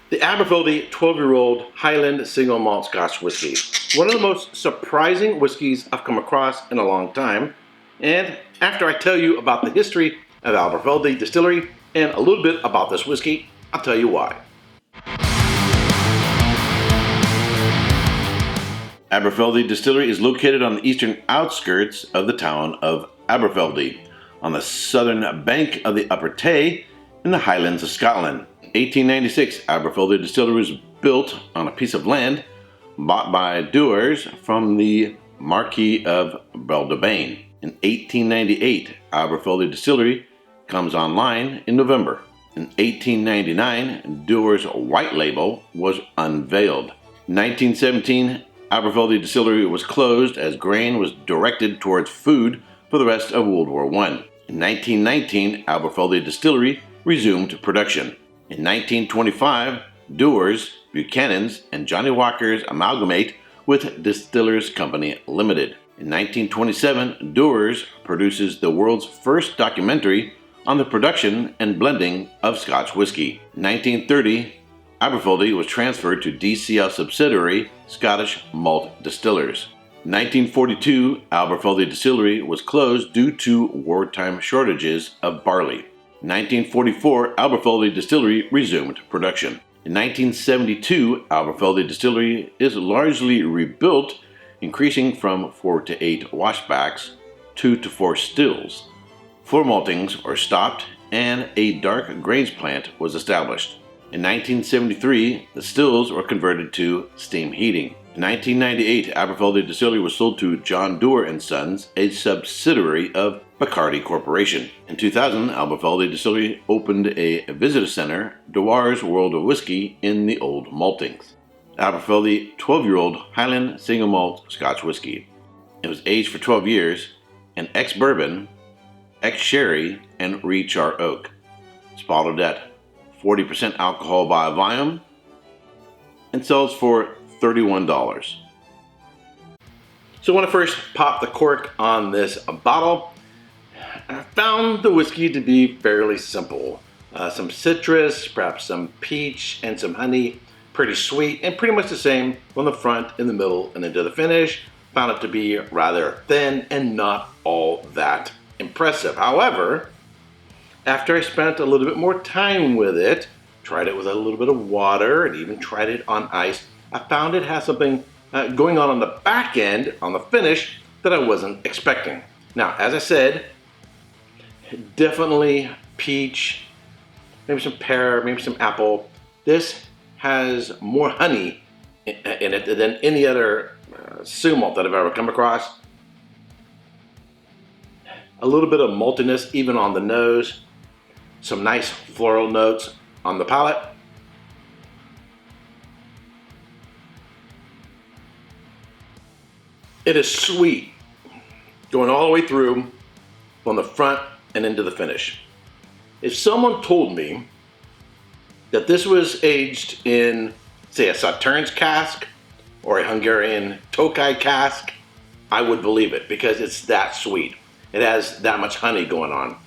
The Aberfeldy 12-year-old Highland single malt Scotch whiskey. One of the most surprising whiskeys I've come across in a long time. And after I tell you about the history of Aberfeldy Distillery and a little bit about this whiskey, I'll tell you why. Aberfeldy Distillery is located on the eastern outskirts of the town of Aberfeldy, on the southern bank of the Upper Tay in the Highlands of Scotland. 1896, Aberfeldy Distillery was built on a piece of land bought by Dewars from the Marquis of Beldebain. In 1898, Aberfeldy Distillery comes online in November. In 1899, Dewars White Label was unveiled. In 1917, Aberfeldy Distillery was closed as grain was directed towards food for the rest of World War I. In 1919, Aberfeldy Distillery resumed production. In 1925, Dewars, Buchanan's, and Johnnie Walker's amalgamate with Distillers Company Limited. In 1927, Dewars produces the world's first documentary on the production and blending of Scotch whiskey. In 1930, Aberfeldy was transferred to DCL subsidiary Scottish Malt Distillers. In 1942, Aberfeldy Distillery was closed due to wartime shortages of barley. In 1944, Aberfeldy Distillery resumed production. In 1972, Aberfeldy Distillery is largely rebuilt, increasing from 4 to 8 washbacks, 2 to 4 stills. Floor maltings were stopped, and a dark grains plant was established. In 1973, the stills were converted to steam heating. In 1998, Aberfeldy Distillery was sold to John Dewar & Sons, a subsidiary of Bacardi Corporation. In 2000, Aberfeldy Distillery opened a visitor center, Dewar's World of Whiskey, in the old maltings. Aberfeldy 12-year-old Highland single malt Scotch whiskey. It was aged for 12 years in ex-bourbon, ex-sherry, and rechar oak. It's bottled at 40% alcohol by volume and sells for $31. So when I first popped the cork on this bottle, I found the whiskey to be fairly simple. Some citrus, perhaps some peach, and some honey. Pretty sweet and pretty much the same from the front, in the middle, and into the finish. Found it to be rather thin and not all that impressive. However, after I spent a little bit more time with it, tried it with a little bit of water, and even tried it on ice, I found it has something going on the back end, on the finish, that I wasn't expecting. Now, as I said, definitely peach, maybe some pear, maybe some apple. This has more honey in it than any other single malt that I've ever come across. A little bit of maltiness even on the nose. Some nice floral notes on the palate. It is sweet, going all the way through from the front and into the finish. If someone told me that this was aged in, say, a Sauternes cask or a Hungarian Tokaj cask, I would believe it, because it's that sweet. It has that much honey going on.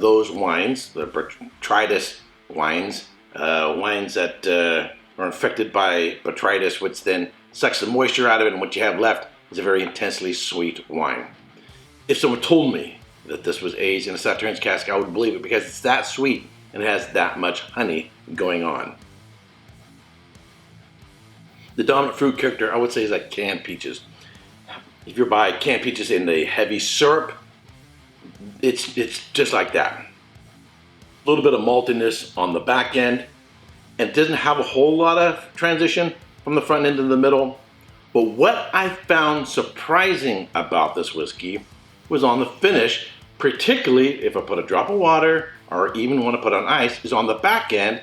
Those wines, the botrytis wines, wines that are infected by botrytis, which then sucks the moisture out of it, and what you have left is a very intensely sweet wine. If someone told me that this was aged in a Sauternes cask, I would believe it, because it's that sweet and it has that much honey going on. The dominant fruit character, I would say, is like canned peaches. If you're buying canned peaches in the heavy syrup, it's just like that. A little bit of maltiness on the back end, and it doesn't have a whole lot of transition from the front end to the middle. But what I found surprising about this whiskey was on the finish, particularly if I put a drop of water or even want to put on ice, is on the back end.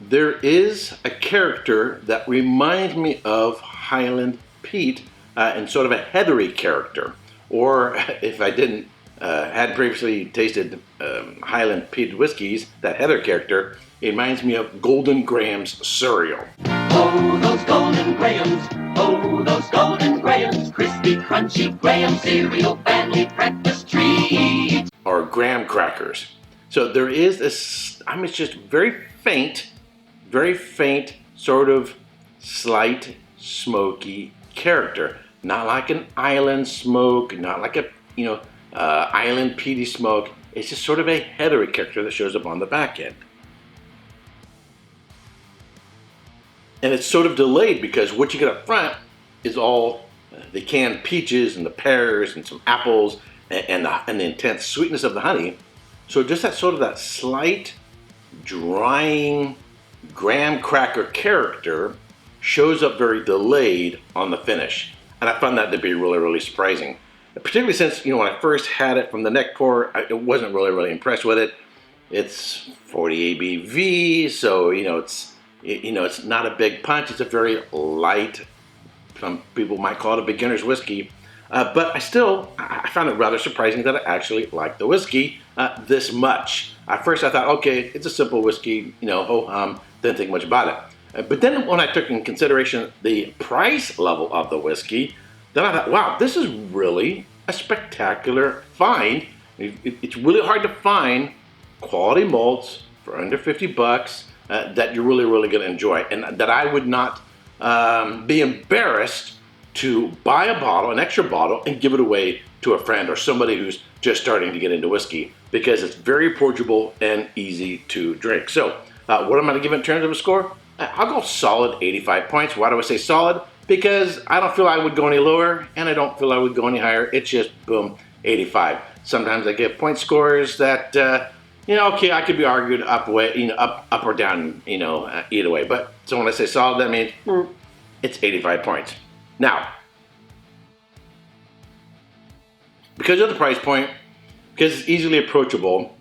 There is a character that reminds me of Highland peat, and sort of a heathery character. Or if I hadn't previously tasted Highland peat whiskeys, that heather character, it reminds me of Golden Graham's cereal. Oh, those Golden Grahams, oh, those Golden Grahams, crispy, crunchy Graham cereal, family breakfast treat. Or graham crackers. So there is this, it's just very faint, very faint, sort of slight smoky character. Not like an island smoke, not like a island peaty smoke. It's just sort of a heathery character that shows up on the back end. And it's sort of delayed because what you get up front is all the canned peaches and the pears and some apples and the intense sweetness of the honey. So just that slight drying graham cracker character shows up very delayed on the finish. And I found that to be really, really surprising. Particularly since, when I first had it from the neck pour, I wasn't really, really impressed with it. It's 40 ABV, so, it's not a big punch. It's a very light, some people might call it a beginner's whiskey. But I found it rather surprising that I actually liked the whiskey this much. At first I thought, okay, it's a simple whiskey, didn't think much about it. But then when I took in consideration the price level of the whiskey, then I thought, wow, this is really a spectacular find. It's really hard to find quality malts for under $50 that you're really, really going to enjoy, and that I would not be embarrassed to buy a bottle, an extra bottle, and give it away to a friend or somebody who's just starting to get into whiskey, because it's very approachable and easy to drink. So what am I going to give it in terms of a score? I'll go solid 85 points. Why do I say solid? Because I don't feel I would go any lower, and I don't feel I would go any higher. It's just, boom, 85. Sometimes I get point scores that, okay, I could be argued up or down, either way. But so when I say solid, that means it's 85 points. Now, because of the price point, because it's easily approachable,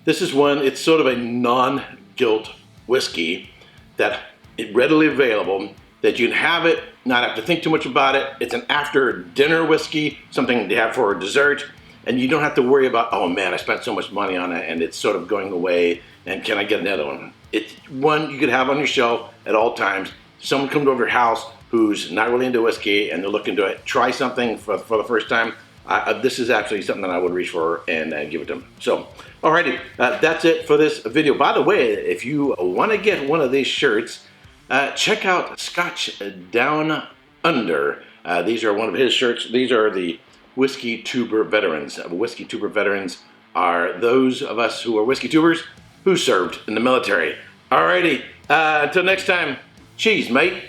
this is one, it's sort of a non-guilt whiskey that is readily available, that you can have it, not have to think too much about it. It's an after dinner whiskey, something to have for dessert, and you don't have to worry about, oh man, I spent so much money on it and it's sort of going away, and can I get another one? It's one you could have on your shelf at all times. Someone comes over your house who's not really into whiskey and they're looking to try something for the first time. This is actually something that I would reach for and give it to them. So, alrighty, that's it for this video. By the way, if you want to get one of these shirts, check out Scotch Down Under. These are one of his shirts. These are the Whiskey Tuber Veterans. Whiskey Tuber Veterans are those of us who are whiskey tubers who served in the military. Alrighty, until next time, cheese, mate.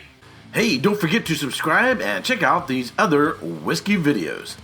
Hey, don't forget to subscribe and check out these other whiskey videos.